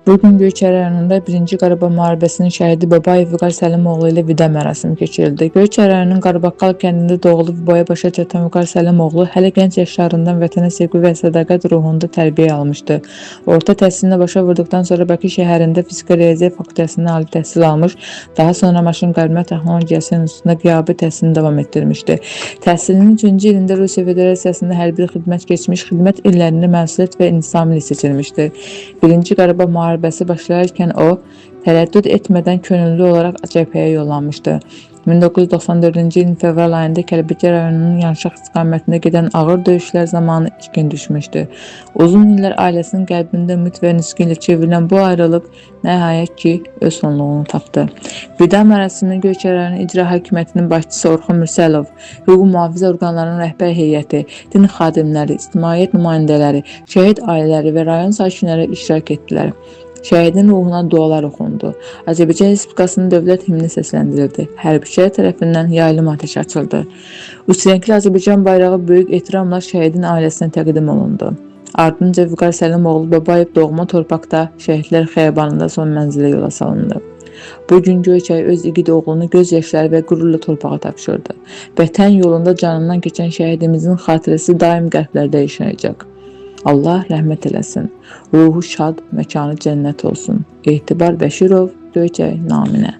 Bugün Göyçay rayonunda 1-ci Qarabağ müharibəsinin şəhidi Babayev Vüqar Səlimoğlu ilə vida mərasimi keçirildi. Göyçay rayonunun Qarabağqal kəndində doğulub boya başa çatan Vüqar Səlimoğlu hələ gənc yaşlarından vətənə sevgi və sədaqət ruhunda tərbiyə almışdı. Orta təhsilini başa vurduqdan sonra Bakı şəhərində fizika riyaziyyat fakültəsində ali təhsil almış, daha sonra maşın qərmə texnologiyası institutunda qiyabi təhsilini davam etdirmişdi. Təhsilinin 3-cü ilində Rusiya Federasiyasında hərbi xidmət keçmiş, xidmət illərində məsuliyyət və intisamlı seçilmişdi. 1-ci Qarabağ müharibəsi başlayarkən o, tərəddüd etmədən könüllü olaraq cəbhəyə yollanmışdı. 1994-cü ilin fevral ayında Kəlbəcər rayonunun Yanşaq istiqamətində gedən ağır döyüşlər zamanı itkin düşmüşdü. Uzun illər ailəsinin qəlbində ümid və nisbi ilə çevrilən bu ayrılıq nəhayət ki, öz sonluğunu tapdı. Vida mərasimində Göyçay rayon İcra Hakimiyyətinin başçısı Orxan Mürsəlov, hüquq mühafizə orqanlarının rəhbər heyəti, din xadimləri, ictimaiyyət nümayəndələri, şəhid ailələri və rayon sakinləri iştirak etdilər. Şəhidin ruhuna dualar oxundu. Azərbaycan Respublikasının dövlət himni səsləndirildi. Hərbçilər tərəfindən yaylım atəş açıldı. Üçrəngli Azərbaycan bayrağı böyük ehtiramla şəhidin ailəsinə təqdim olundu. Ardınca Vüqar Səlimoğlu Babayev doğma torpaqda şəhidlər xiyabanında son mənzilə yola salındı. Bugün Göyçay öz igid oğlunu göz yaşları və qürurla torpağa tapşırdı. Vətən yolunda canından keçən şəhidimizin xatirəsi daim qəlblərdə yaşayacaq. Allah rəhmət eləsin. Ruhu şad, məkanı cənnət olsun. Etibar Bəşirov, Göyçay naminə.